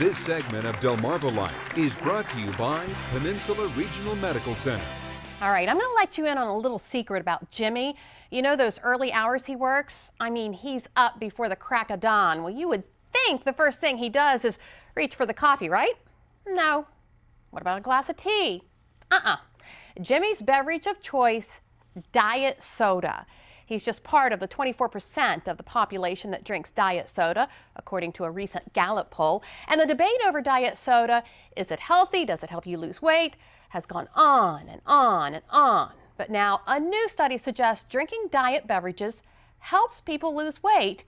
This segment of Delmarva Life is brought to you by Peninsula Regional Medical Center. All right, I'm going to let you in on a little secret about Jimmy. You know those early hours he works? I mean, he's up before the crack of dawn. Well, you would think the first thing he does is reach for the coffee, right? No. What about a glass of tea? Jimmy's beverage of choice, diet soda. He's just part of the 24% of the population that drinks diet soda, according to a recent Gallup poll. And the debate over diet soda, is it healthy? Does it help you lose weight? Has gone on and on and on. But now a new study suggests drinking diet beverages helps people lose weight,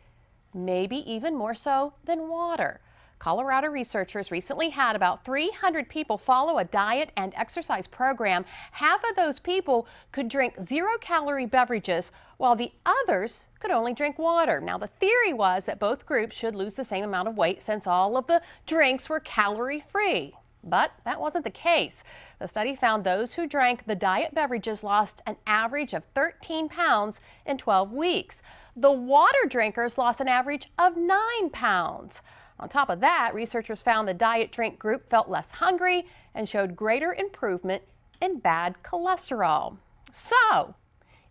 maybe even more so than water. Colorado researchers recently had about 300 people follow a diet and exercise program. Half of those people could drink zero-calorie beverages, while the others could only drink water. Now, the theory was that both groups should lose the same amount of weight since all of the drinks were calorie-free. But that wasn't the case. The study found those who drank the diet beverages lost an average of 13 pounds in 12 weeks. The water drinkers lost an average of 9 pounds. On top of that, researchers found the diet drink group felt less hungry and showed greater improvement in bad cholesterol. So,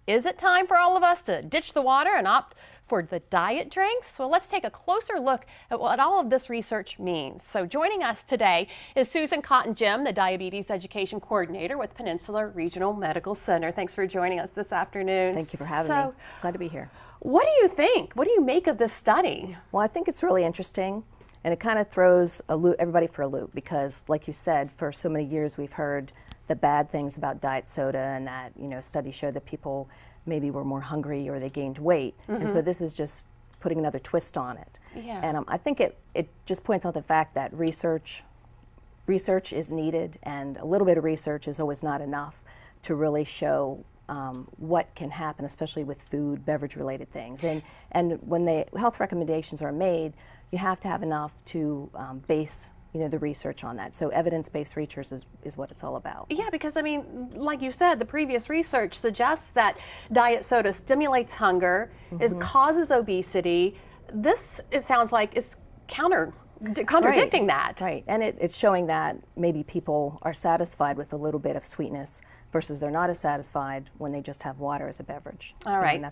is it time for all of us to ditch the water and opt for the diet drinks? Well, let's take a closer look at what all of this research means. So joining us today is Susan Cotton-Jim, the Diabetes Education Coordinator with Peninsula Regional Medical Center. Thanks for joining us this afternoon. Thank you for having me. Glad to be here. What do you think? What do you make of this study? Well, I think it's really interesting, and it kind of throws everybody for a loop because, like you said, for so many years we've heard the bad things about diet soda and that, studies showed that people maybe were more hungry or they gained weight. And so this is just putting another twist on it. Yeah. And I think it just points out the fact that research is needed, and a little bit of research is always not enough to really show what can happen, especially with food, beverage-related things. And when the health recommendations are made, you have to have enough to base the research on that. So evidence-based research is what it's all about. Yeah, because I mean, like you said, the previous research suggests that diet soda stimulates hunger, causes obesity. This, it sounds like, is contradicting that. Right, and it's showing that maybe people are satisfied with a little bit of sweetness versus they're not as satisfied when they just have water as a beverage. All right. And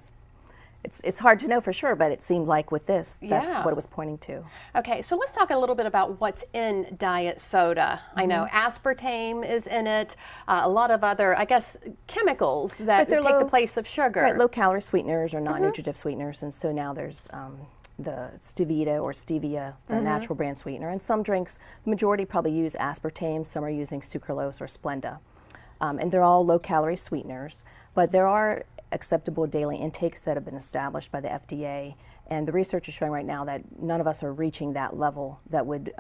it's hard to know for sure, but it seemed like with this, that's what it was pointing to. Okay, so let's talk a little bit about what's in diet soda. I know aspartame is in it, a lot of other, I guess, chemicals that take the place of sugar. Right, low-calorie sweeteners or non-nutritive sweeteners, and so now there's the Stevia or Stevia, the natural brand sweetener, and some drinks, the majority probably use aspartame, some are using sucralose or Splenda. And they're all low-calorie sweeteners, but there are acceptable daily intakes that have been established by the FDA, and the research is showing right now that none of us are reaching that level that would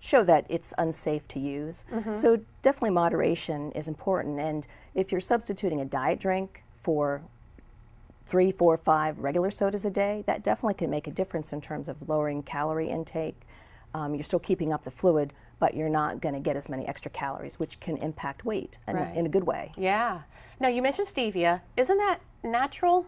show that it's unsafe to use. So definitely moderation is important, and if you're substituting a diet drink for 3, 4, 5 regular sodas a day, that definitely can make a difference in terms of lowering calorie intake. You're still keeping up the fluid, but you're not going to get as many extra calories, which can impact weight in a good way. Yeah. Now, you mentioned stevia. Isn't that natural?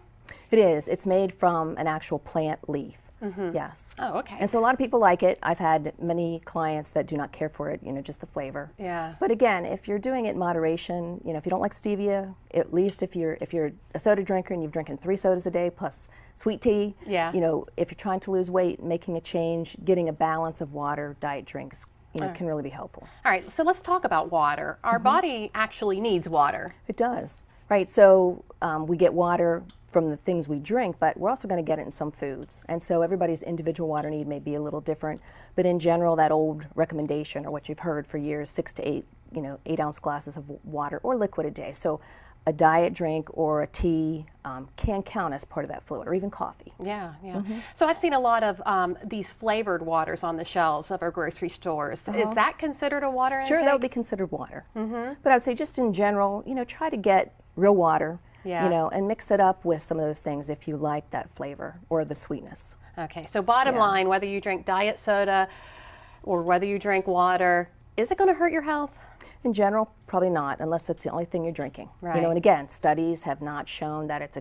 It is. It's made from an actual plant leaf. Yes. Oh, okay. And so a lot of people like it. I've had many clients that do not care for it, just the flavor. Yeah. But again, if you're doing it in moderation, if you don't like stevia, at least if you're a soda drinker and you've drinking 3 sodas a day plus sweet tea, if you're trying to lose weight, making a change, getting a balance of water, diet drinks, can really be helpful. All right, so let's talk about water. Our body actually needs water. It does. Right, so we get water from the things we drink, but we're also going to get it in some foods. And so everybody's individual water need may be a little different, but in general, that old recommendation, or what you've heard for years, 6 to 8, 8-ounce glasses of water or liquid a day. So a diet drink or a tea can count as part of that fluid, or even coffee. Yeah, yeah. So I've seen a lot of these flavored waters on the shelves of our grocery stores. Is that considered a water intake? Sure, that would be considered water. But I would say just in general, try to get real water, and mix it up with some of those things if you like that flavor or the sweetness. Okay, so bottom line, whether you drink diet soda or whether you drink water, is it going to hurt your health? In general, probably not, unless it's the only thing you're drinking. Right. And again, studies have not shown that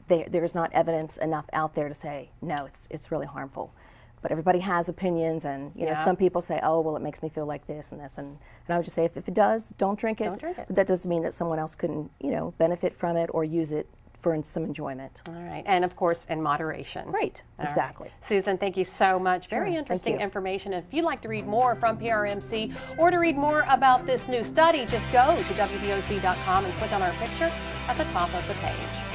there's not evidence enough out there to say, no, it's really harmful. But everybody has opinions, and you know, Yeah. some people say, oh, well, it makes me feel like this and this, and I would just say, if it does, don't drink it. Don't drink it. But that doesn't mean that someone else couldn't, you know, benefit from it or use it for some enjoyment. All right, and of course in moderation. Right, All exactly. right. Susan, thank you so much. Very Sure, interesting thank you. information. If you'd like to read more from PRMC or to read more about this new study, just go to WBOZ.com and click on our picture at the top of the page.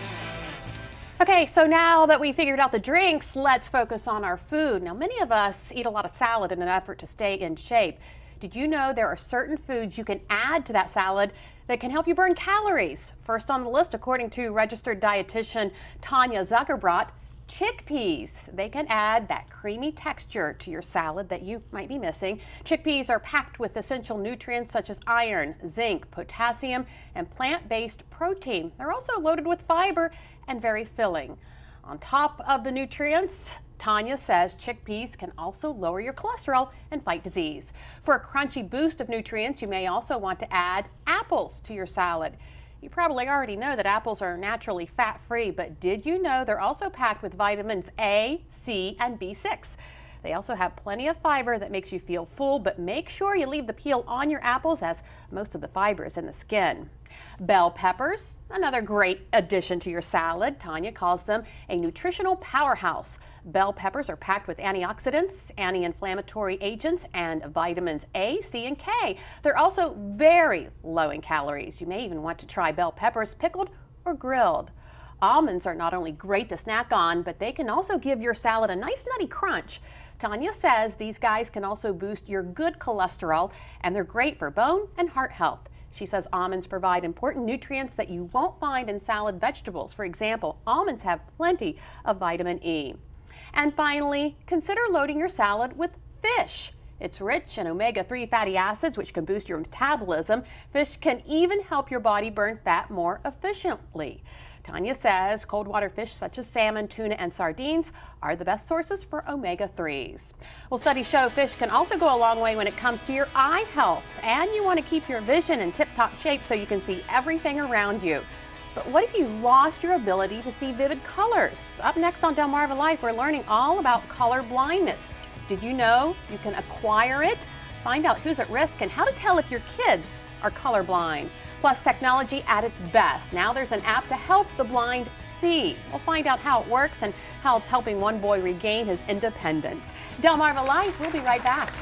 Okay, so now that we figured out the drinks, let's focus on our food. Now, many of us eat a lot of salad in an effort to stay in shape. Did you know there are certain foods you can add to that salad that can help you burn calories? First on the list, according to registered dietitian Tanya Zuckerbrot, chickpeas. They can add that creamy texture to your salad that you might be missing. Chickpeas are packed with essential nutrients such as iron, zinc, potassium, and plant-based protein. They're also loaded with fiber and very filling. On top of the nutrients, Tanya says chickpeas can also lower your cholesterol and fight disease. For a crunchy boost of nutrients, you may also want to add apples to your salad. You probably already know that apples are naturally fat-free, but did you know they're also packed with vitamins A, C, and B6? They also have plenty of fiber that makes you feel full, but make sure you leave the peel on your apples as most of the fiber is in the skin. Bell peppers, another great addition to your salad. Tanya calls them a nutritional powerhouse. Bell peppers are packed with antioxidants, anti-inflammatory agents, and vitamins A, C, and K. They're also very low in calories. You may even want to try bell peppers pickled or grilled. Almonds are not only great to snack on, but they can also give your salad a nice nutty crunch. Tanya says these guys can also boost your good cholesterol, and they're great for bone and heart health. She says almonds provide important nutrients that you won't find in salad vegetables. For example, almonds have plenty of vitamin E. And finally, consider loading your salad with fish. It's rich in omega-3 fatty acids, which can boost your metabolism. Fish can even help your body burn fat more efficiently. Tanya says cold water fish such as salmon, tuna, and sardines are the best sources for omega-3s. Well, studies show fish can also go a long way when it comes to your eye health, and you want to keep your vision in tip-top shape so you can see everything around you. But what if you lost your ability to see vivid colors? Up next on Delmarva Life, we're learning all about color blindness. Did you know you can acquire it? Find out who's at risk and how to tell if your kids are colorblind. Plus, technology at its best. Now there's an app to help the blind see. We'll find out how it works and how it's helping one boy regain his independence. Delmarva Life, we'll be right back.